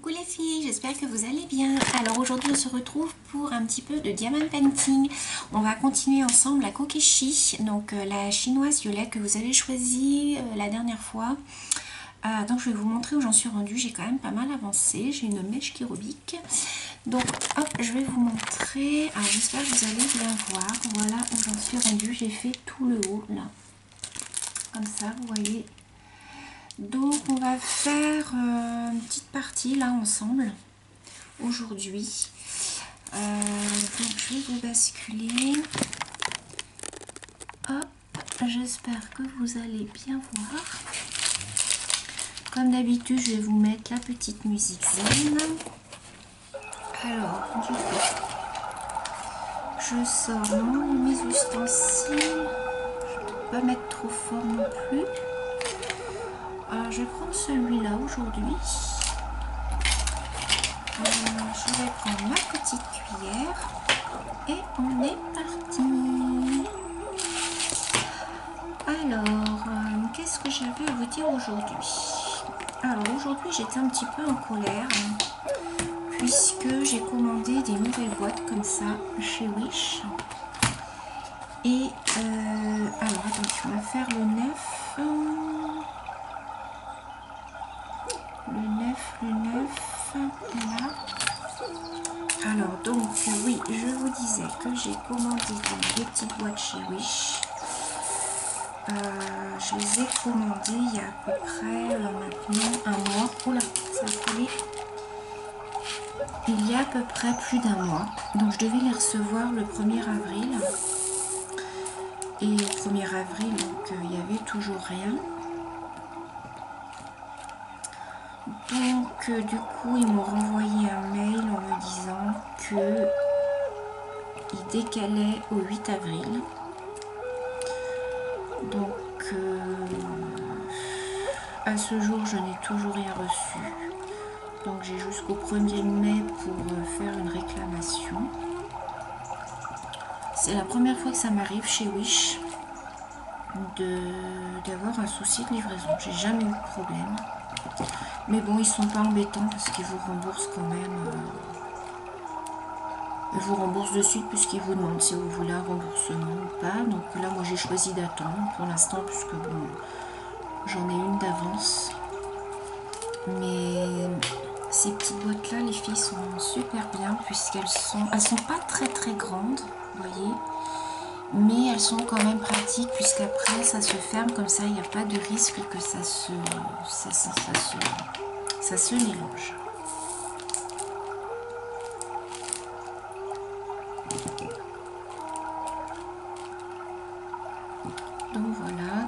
Coucou les filles, j'espère que vous allez bien. Alors aujourd'hui on se retrouve pour un petit peu de diamond painting. On va continuer ensemble la Kokeshi, donc la chinoise violette que vous avez choisie la dernière fois. Donc je vais vous montrer où j'en suis rendue, j'ai quand même pas mal avancé, j'ai une mèche qui rebique. Donc hop, je vais vous montrer, alors j'espère que vous allez bien voir, voilà où j'en suis rendue, j'ai fait tout le haut là, comme ça vous voyez. Donc on va faire une petite partie là ensemble aujourd'hui. Donc je vais vous basculer. Hop, j'espère que vous allez bien voir. Comme d'habitude, je vais vous mettre la petite musique zen. Alors, du coup, je sors mes ustensiles. Je ne peux pas mettre trop fort non plus. Alors, je vais prendre celui-là aujourd'hui. Je vais prendre ma petite cuillère et on est parti. Alors, qu'est-ce que j'avais à vous dire aujourd'hui? Alors aujourd'hui j'étais un petit peu en colère puisque j'ai commandé des nouvelles boîtes comme ça chez Wish. Et alors attention, on va faire le 9. Le 9 là. Alors donc oui, je vous disais que j'ai commandé des petites boîtes chez Wish. Je les ai commandées il y a à peu près maintenant un mois. Oula, ça a collé. Il y a à peu près plus d'un mois. Donc je devais les recevoir le 1er avril. Et le 1er avril, donc il n'y avait toujours rien. Donc du coup, ils m'ont renvoyé un mail en me disant que ils décalaient au 8 avril. Donc à ce jour, je n'ai toujours rien reçu. Donc j'ai jusqu'au 1er mai pour faire une réclamation. C'est la première fois que ça m'arrive chez Wish d'avoir un souci de livraison. J'ai jamais eu de problème. Mais bon, ils sont pas embêtants parce qu'ils vous remboursent quand même. Ils vous remboursent de suite puisqu'ils vous demandent si vous voulez un remboursement ou pas. Donc là, moi j'ai choisi d'attendre pour l'instant puisque bon, j'en ai une d'avance. Mais ces petites boîtes là, les filles, sont super bien puisqu'elles sont pas très très grandes, vous voyez, mais elles sont quand même pratiques puisqu'après ça se ferme comme ça, il n'y a pas de risque que ça se mélange. Donc voilà.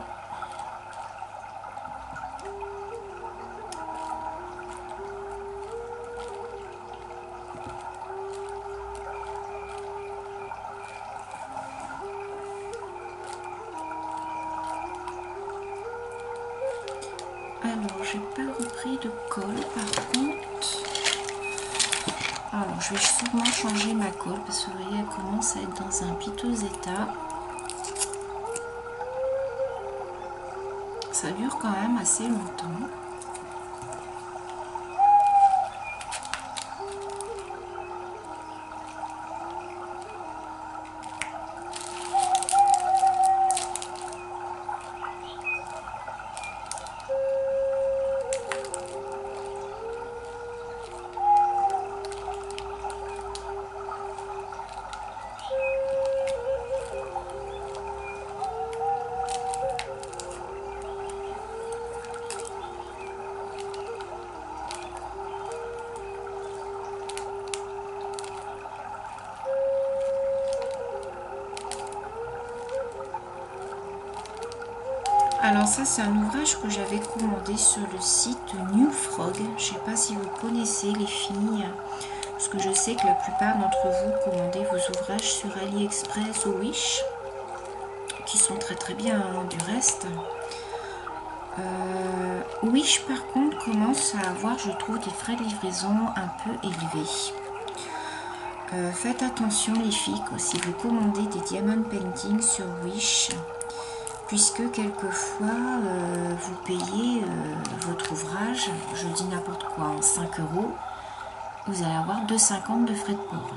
Alors, j'ai pas repris de colle par contre. Alors, je vais sûrement changer ma colle parce que vous voyez, elle commence à être dans un piteux état. Ça dure quand même assez longtemps. Alors ça, c'est un ouvrage que j'avais commandé sur le site New Frog. Je ne sais pas si vous connaissez les filles, parce que je sais que la plupart d'entre vous commandez vos ouvrages sur AliExpress ou Wish, qui sont très très bien hein, du reste. Wish par contre commence à avoir, je trouve, des frais de livraison un peu élevés. Faites attention les filles, que si vous commandez des diamond painting sur Wish, puisque quelquefois vous payez votre ouvrage, je dis n'importe quoi, en 5 €, vous allez avoir 2,50 € de frais de port.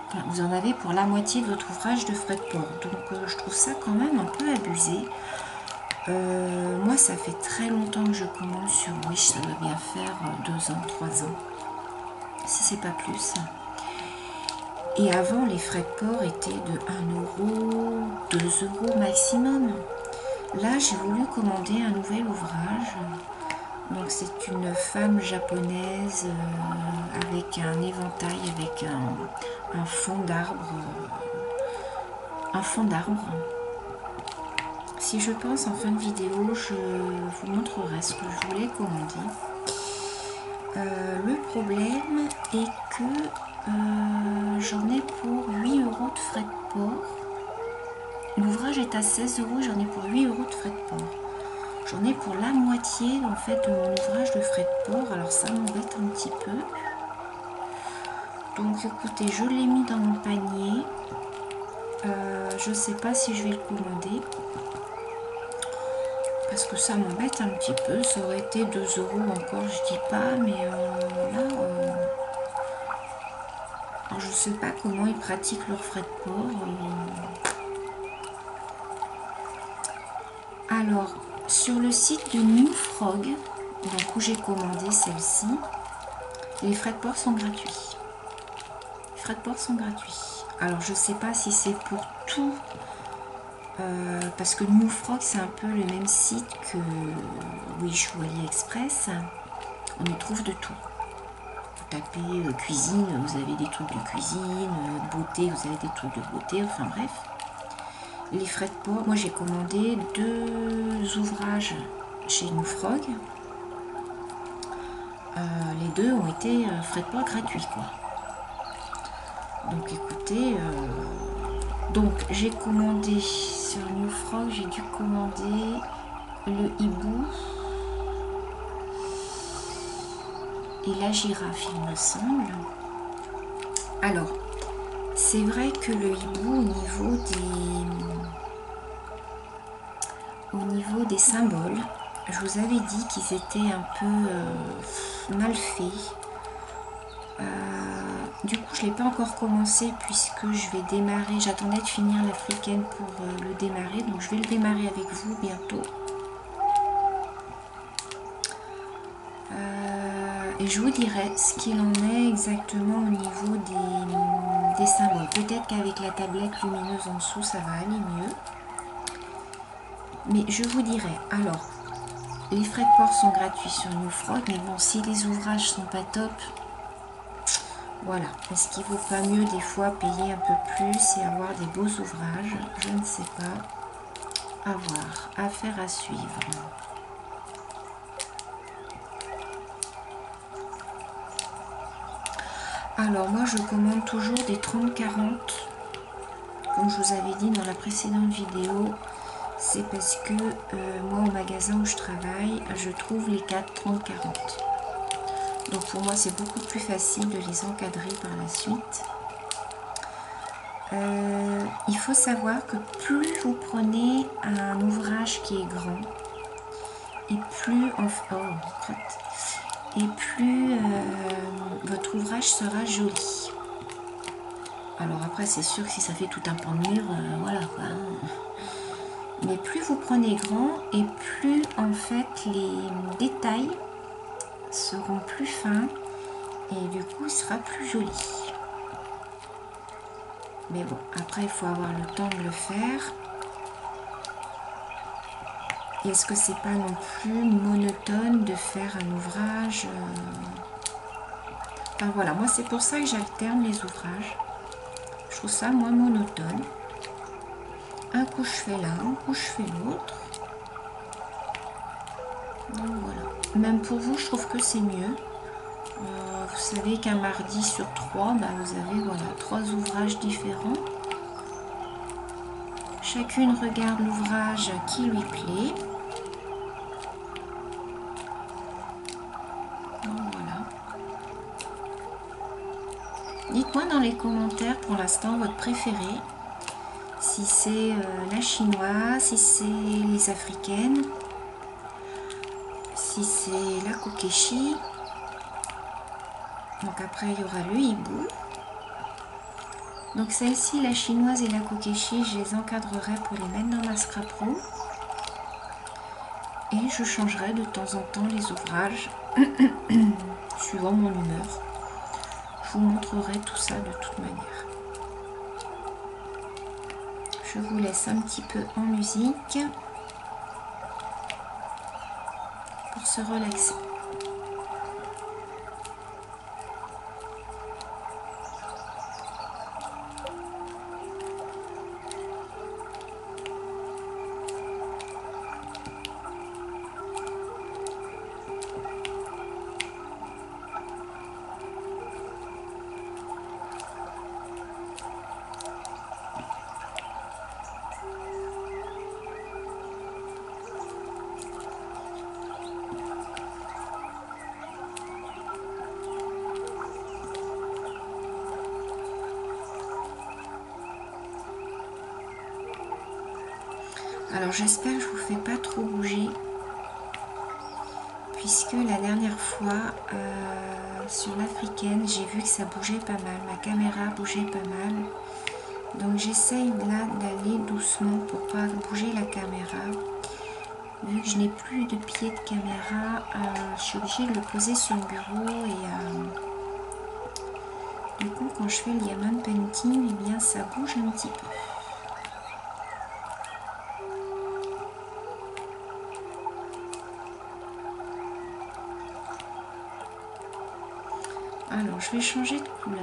Enfin, vous en avez pour la moitié de votre ouvrage de frais de port, donc je trouve ça quand même un peu abusé. Moi ça fait très longtemps que je commande sur Wish, ça doit bien faire 2 ans, 3 ans, si c'est pas plus. Et avant, les frais de port étaient de 1 €, 2 € maximum. Là, j'ai voulu commander un nouvel ouvrage. Donc, c'est une femme japonaise avec un éventail, avec un fond d'arbre. Si je pense en fin de vidéo, je vous montrerai ce que je voulais commander. Le problème est que j'en ai pour 8 € de frais de port. L'ouvrage est à 16 €, j'en ai pour 8 € de frais de port. J'en ai pour la moitié en fait de mon ouvrage de frais de port, alors ça m'embête un petit peu. Donc écoutez, je l'ai mis dans mon panier. Je sais pas si je vais le commander. Parce que ça m'embête un petit peu, ça aurait été 2 € encore, je dis pas, mais là, je sais pas comment ils pratiquent leurs frais de port. Alors, sur le site de New Frog, donc où j'ai commandé celle-ci, les frais de port sont gratuits. Les frais de port sont gratuits. Alors, je sais pas si c'est pour tout. Parce que New Frog c'est un peu le même site que Wish ou AliExpress, on y trouve de tout. Vous tapez cuisine, vous avez des trucs de cuisine, beauté, vous avez des trucs de beauté, enfin bref. Les frais de port, moi j'ai commandé 2 ouvrages chez New Frog. Les 2 ont été frais de port gratuits quoi. Donc écoutez, donc j'ai commandé sur New Frog, j'ai dû commander le hibou et la girafe il me semble. Alors c'est vrai que le hibou au niveau des symboles, je vous avais dit qu'ils étaient un peu mal faits. Du coup, je ne l'ai pas encore commencé puisque je vais démarrer. J'attendais de finir l'africaine pour le démarrer. Donc, je vais le démarrer avec vous bientôt. Et je vous dirai ce qu'il en est exactement au niveau des symboles. Peut-être qu'avec la tablette lumineuse en dessous, ça va aller mieux. Mais je vous dirai. Alors, les frais de port sont gratuits sur New Frog. Mais bon, si les ouvrages sont pas top... Voilà, est-ce qu'il vaut pas mieux des fois payer un peu plus et avoir des beaux ouvrages? Je ne sais pas. À voir, affaire à suivre. Alors moi je commande toujours des 30-40. Comme je vous avais dit dans la précédente vidéo, c'est parce que moi au magasin où je travaille, je trouve les 4 30-40. Donc pour moi c'est beaucoup plus facile de les encadrer par la suite. Il faut savoir que plus vous prenez un ouvrage qui est grand et plus votre ouvrage sera joli. Alors après c'est sûr que si ça fait tout un pan de mur, voilà quoi. Mais plus vous prenez grand et plus en fait les détails seront plus fins et du coup il sera plus joli. Mais bon, après il faut avoir le temps de le faire. Et est-ce que c'est pas non plus monotone de faire un ouvrage Enfin voilà, moi c'est pour ça que j'alterne les ouvrages. Je trouve ça moins monotone. Un coup je fais l'un, un coup je fais l'autre. Donc voilà. Même pour vous, je trouve que c'est mieux. Vous savez qu'un mardi sur 3, bah, vous avez voilà, 3 ouvrages différents. Chacune regarde l'ouvrage qui lui plaît. Donc voilà. Dites-moi dans les commentaires pour l'instant votre préféré. si c'est la chinoise, si c'est les africaines, si c'est la kokeshi. Donc après il y aura le hibou. Donc celle-ci, la chinoise et la kokeshi, je les encadrerai pour les mettre dans ma scrap pro. Et je changerai de temps en temps les ouvrages suivant mon humeur. Je vous montrerai tout ça de toute manière. Je vous laisse un petit peu en musique pour se relaxer. Alors j'espère que je vous fais pas trop bouger, puisque la dernière fois sur l'africaine j'ai vu que ça bougeait pas mal, ma caméra bougeait pas mal, donc j'essaye là d'aller doucement pour pas bouger la caméra. Vu que je n'ai plus de pied de caméra, je suis obligée de le poser sur le bureau et du coup quand je fais le diamond painting, eh bien ça bouge un petit peu. Alors, je vais changer de couleur.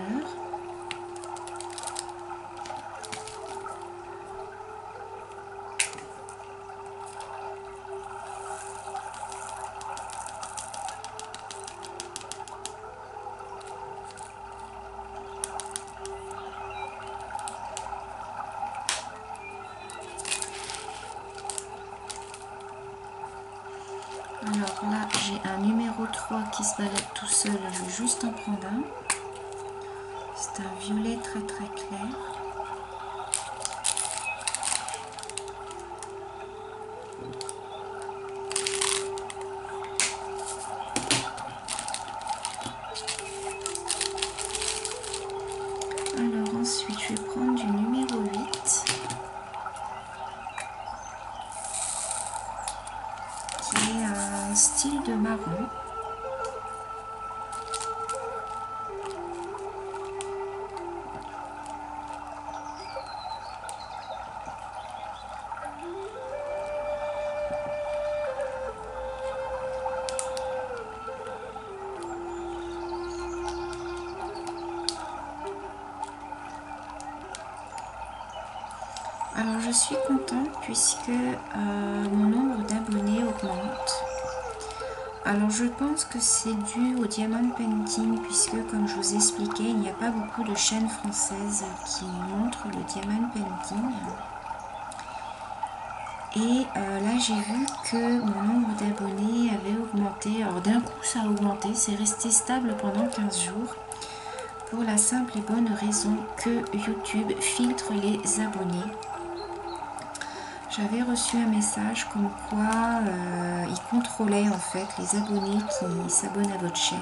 Alors là, j'ai un numéro 3 qui se balade tout seul. Je vais juste en prendre un. C'est un violet très très clair. Alors ensuite, je vais prendre du numéro 8. Qui est un style de marron. Alors je suis contente puisque mon nombre d'abonnés augmente. Alors je pense que c'est dû au diamond painting puisque comme je vous expliquais, il n'y a pas beaucoup de chaînes françaises qui montrent le diamond painting. Et là j'ai vu que mon nombre d'abonnés avait augmenté. Alors d'un coup ça a augmenté, c'est resté stable pendant 15 jours. Pour la simple et bonne raison que YouTube filtre les abonnés. J'avais reçu un message comme quoi il contrôlait en fait les abonnés qui s'abonnent à votre chaîne.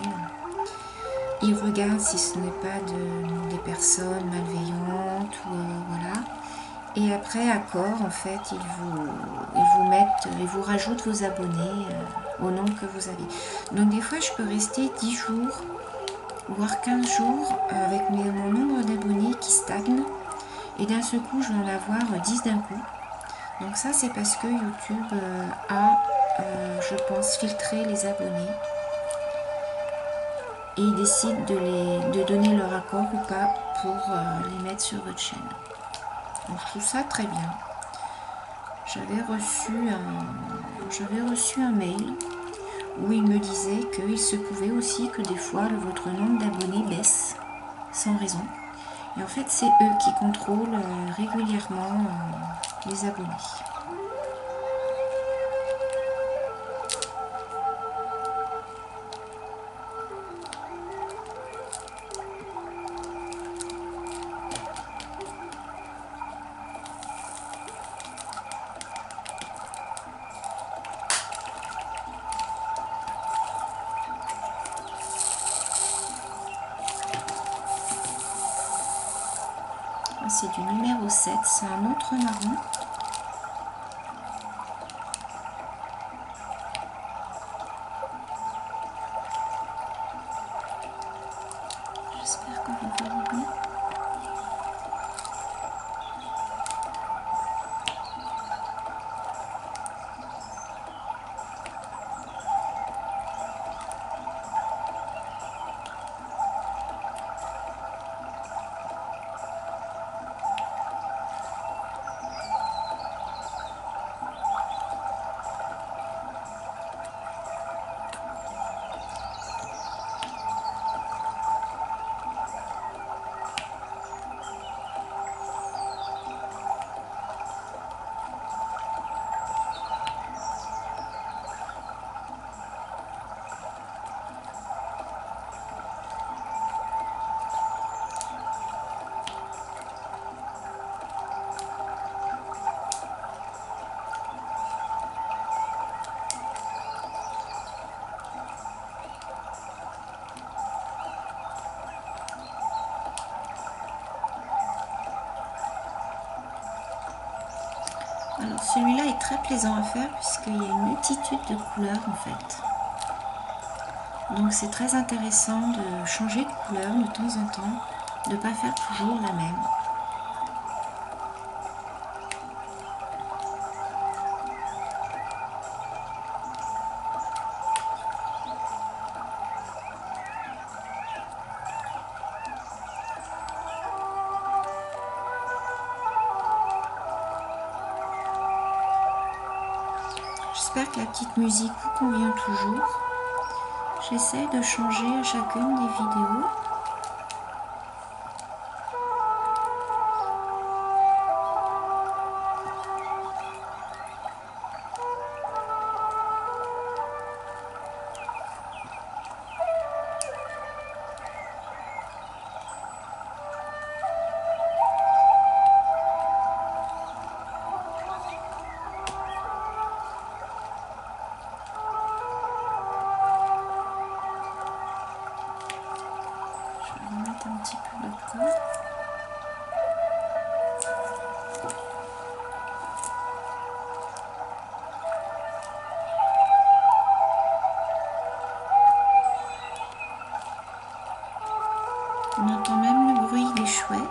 Il regarde si ce n'est pas des personnes malveillantes ou voilà. Et après accord en fait ils vous rajoutent vos abonnés au nombre que vous avez. Donc des fois je peux rester 10 jours voire 15 jours avec mon nombre d'abonnés qui stagne et d'un seul coup je vais en avoir 10 d'un coup. Donc ça c'est parce que YouTube a, je pense, filtré les abonnés et il décide de donner leur accord ou pas pour les mettre sur votre chaîne. Donc je trouve ça très bien. J'avais reçu un mail où il me disait qu'il se pouvait aussi que des fois votre nombre d'abonnés baisse sans raison. Et en fait c'est eux qui contrôlent régulièrement les abonnés. C'est du numéro 7, c'est un autre marron. J'espère que vous voyez bien. Alors celui-là est très plaisant à faire puisqu'il y a une multitude de couleurs en fait. Donc c'est très intéressant de changer de couleur de temps en temps, de ne pas faire toujours la même. J'espère que la petite musique vous convient toujours. J'essaie de changer à chacune des vidéos. Un petit peu de colle. On entend même le bruit des chouettes.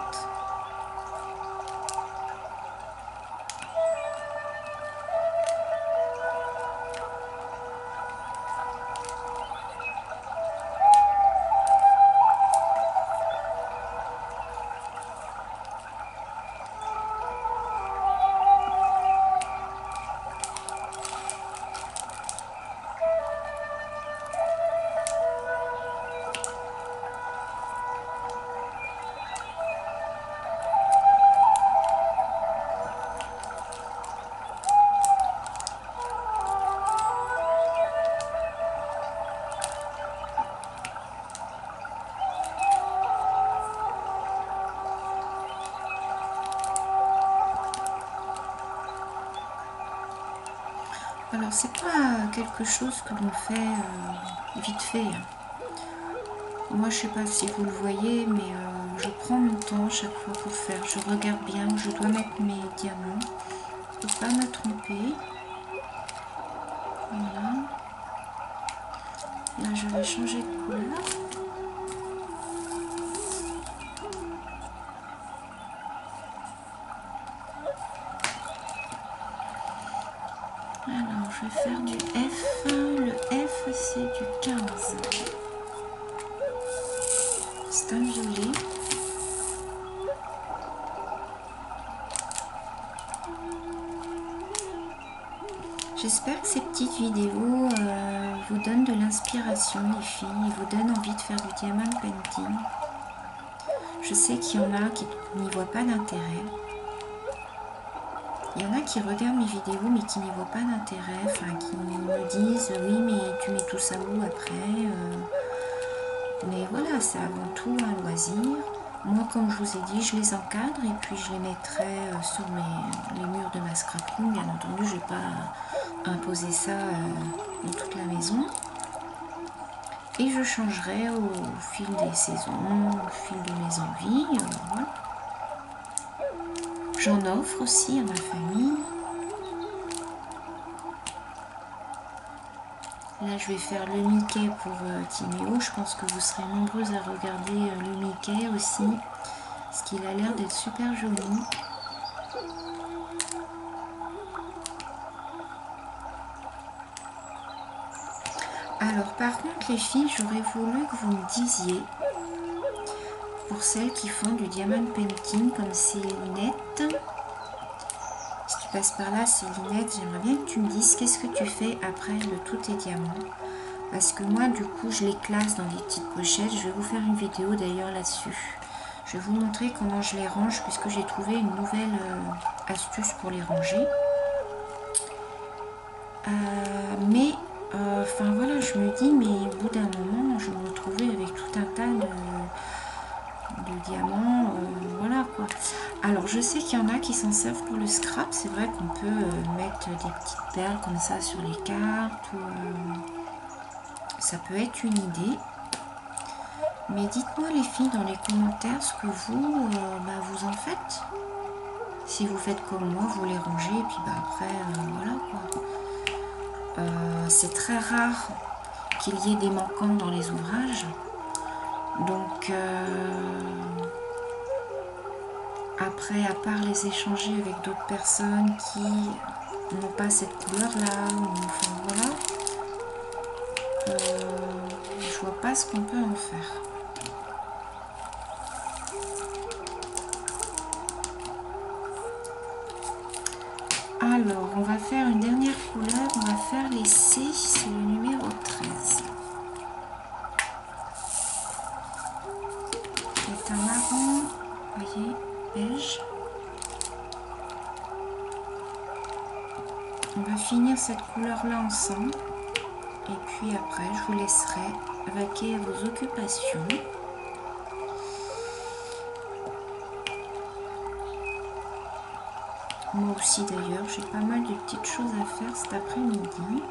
Alors c'est pas quelque chose que l'on fait vite fait. Moi je sais pas si vous le voyez, mais je prends mon temps chaque fois pour faire. Je regarde bien où je dois mettre mes diamants pour pas me tromper. Voilà. Là je vais changer de couleur. Alors je vais faire du F. Le F c'est du 15. C'est un violet. J'espère que ces petites vidéos vous donnent de l'inspiration les filles, vous donnent envie de faire du diamond painting. Je sais qu'il y en a qui n'y voient pas d'intérêt. Il y en a qui regardent mes vidéos mais qui n'y voient pas d'intérêt, enfin qui me disent oui mais tu mets tout ça où après mais voilà, c'est avant tout un loisir. Moi comme je vous ai dit, je les encadre et puis je les mettrai sur les murs de ma scraproom. Bien entendu, je ne vais pas imposer ça dans toute la maison. Et je changerai au fil des saisons, au fil de mes envies. Voilà. J'en offre aussi à ma famille. Là, je vais faire le Mickey pour Timéo. Je pense que vous serez nombreuses à regarder le Mickey aussi, parce qu'il a l'air d'être super joli. Alors, par contre, les filles, j'aurais voulu que vous me disiez, pour celles qui font du diamond painting comme Célinette, si tu passes par là, Célinette, j'aimerais bien que tu me dises qu'est-ce que tu fais après de tous tes diamants. Parce que moi, du coup, je les classe dans des petites pochettes. Je vais vous faire une vidéo d'ailleurs là-dessus. Je vais vous montrer comment je les range, puisque j'ai trouvé une nouvelle astuce pour les ranger. Enfin voilà, je me dis, mais au bout d'un moment, je me retrouvais avec tout un tas de diamants, voilà quoi. Alors je sais qu'il y en a qui s'en servent pour le scrap. C'est vrai qu'on peut mettre des petites perles comme ça sur les cartes, ou ça peut être une idée. Mais dites-moi les filles dans les commentaires ce que vous, vous en faites. Si vous faites comme moi, vous les rangez et puis après, voilà quoi. C'est très rare qu'il y ait des manquants dans les ouvrages. Donc, après, à part les échanger avec d'autres personnes qui n'ont pas cette couleur-là, enfin voilà, je vois pas ce qu'on peut en faire. Alors, on va faire une dernière couleur, on va faire les C, c'est le numéro 13. C'est un marron, vous voyez, beige. On va finir cette couleur-là ensemble. Et puis après, je vous laisserai vaquer à vos occupations. Moi aussi d'ailleurs, j'ai pas mal de petites choses à faire cet après-midi.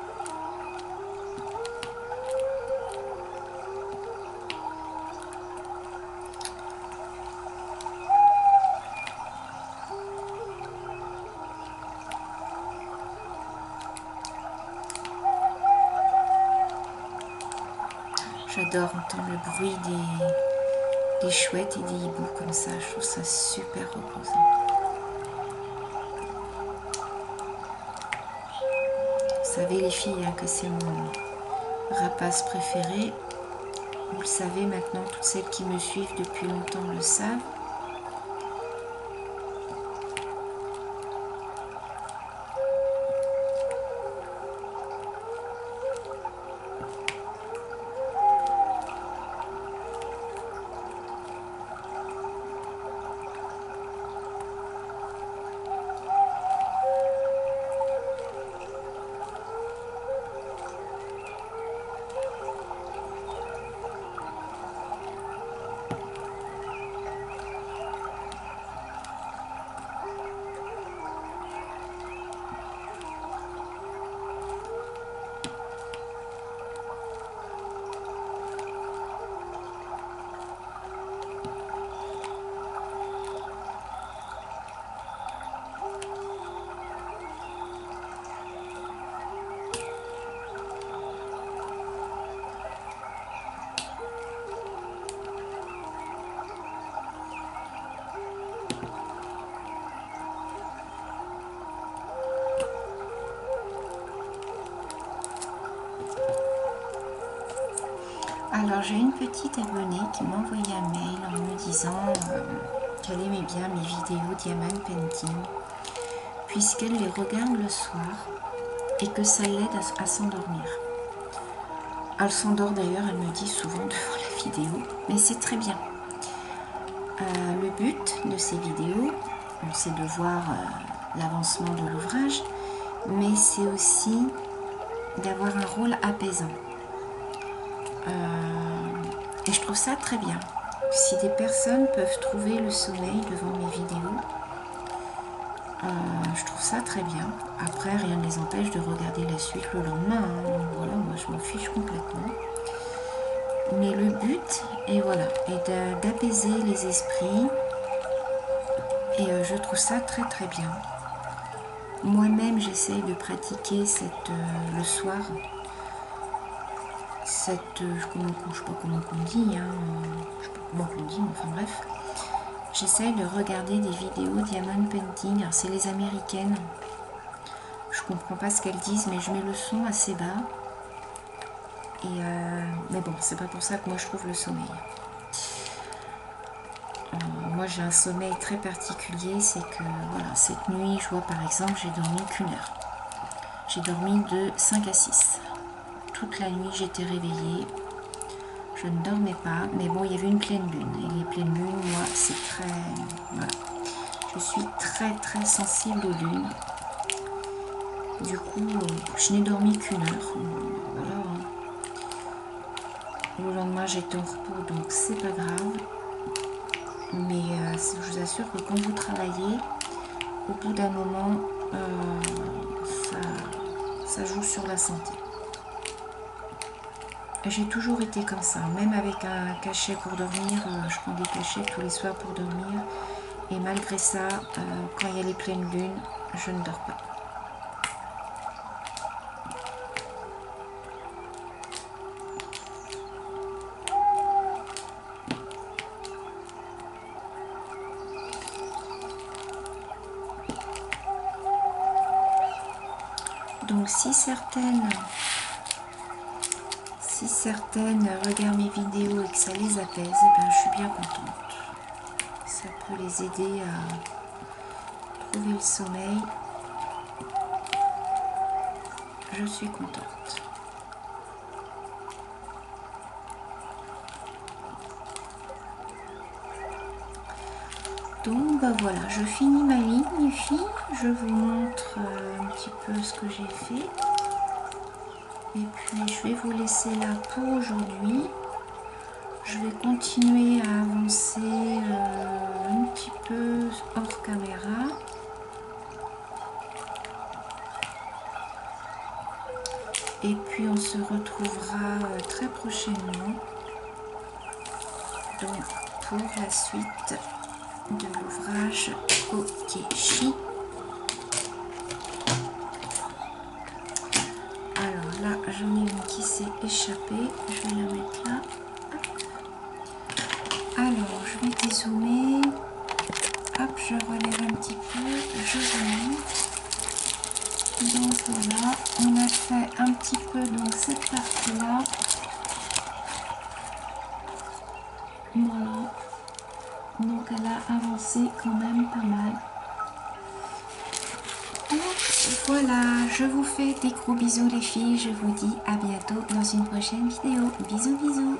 J'adore entendre le bruit des chouettes et des hiboux comme ça, je trouve ça super reposant. Vous savez les filles hein, que c'est mon rapace préféré. Vous le savez maintenant, toutes celles qui me suivent depuis longtemps le savent. Alors j'ai une petite abonnée qui m'a envoyé un mail en me disant qu'elle aimait bien mes vidéos Diamond Painting puisqu'elle les regarde le soir et que ça l'aide à s'endormir. Elle s'endort d'ailleurs, elle me dit souvent devant la vidéo, mais c'est très bien. Le but de ces vidéos, c'est de voir l'avancement de l'ouvrage, mais c'est aussi d'avoir un rôle apaisant. Et je trouve ça très bien. Si des personnes peuvent trouver le sommeil devant mes vidéos, je trouve ça très bien. Après, rien ne les empêche de regarder la suite le lendemain. Hein. Voilà, moi je m'en fiche complètement. Mais le but est voilà, est d'apaiser les esprits Et je trouve ça très très bien. Moi-même, j'essaye de pratiquer le soir, je sais pas comment on dit, hein, je sais pas comment on dit, mais enfin bref. J'essaye de regarder des vidéos diamond painting. Alors c'est les américaines. Je comprends pas ce qu'elles disent, mais je mets le son assez bas. Et mais bon, c'est pas pour ça que moi je trouve le sommeil. Moi j'ai un sommeil très particulier, c'est que voilà, cette nuit, je vois par exemple, j'ai dormi qu'1 heure. J'ai dormi de 5 à 6. Toute la nuit j'étais réveillée. Je ne dormais pas, mais bon, il y avait une pleine lune. Et les pleines lunes, moi, c'est très... Voilà. Je suis très très sensible aux lunes. Du coup, je n'ai dormi qu'1 heure. Voilà. Le lendemain, j'étais en repos, donc c'est pas grave. Mais je vous assure que quand vous travaillez, au bout d'un moment, ça joue sur la santé. J'ai toujours été comme ça, même avec un cachet pour dormir, je prends des cachets tous les soirs pour dormir. Et malgré ça, quand il y a les pleines lunes, je ne dors pas. Donc si certaines regardent mes vidéos et que ça les apaise, eh ben, je suis bien contente. Ça peut les aider à trouver le sommeil. Je suis contente. Donc bah voilà, je finis ma ligne les filles. Je vous montre un petit peu ce que j'ai fait. Et puis je vais vous laisser là pour aujourd'hui. Je vais continuer à avancer un petit peu hors caméra. Et puis on se retrouvera très prochainement donc pour la suite de l'ouvrage Kokeshi. Alors là, j'en ai une qui s'est échappée. Je vais la mettre là. Alors, je vais dézoomer. Hop, je relève un petit peu. Je remonte. Donc voilà, on a fait un petit peu donc cette partie-là. Voilà. Donc elle a avancé quand même pas mal. Voilà, je vous fais des gros bisous les filles. Je vous dis à bientôt dans une prochaine vidéo. Bisous bisous.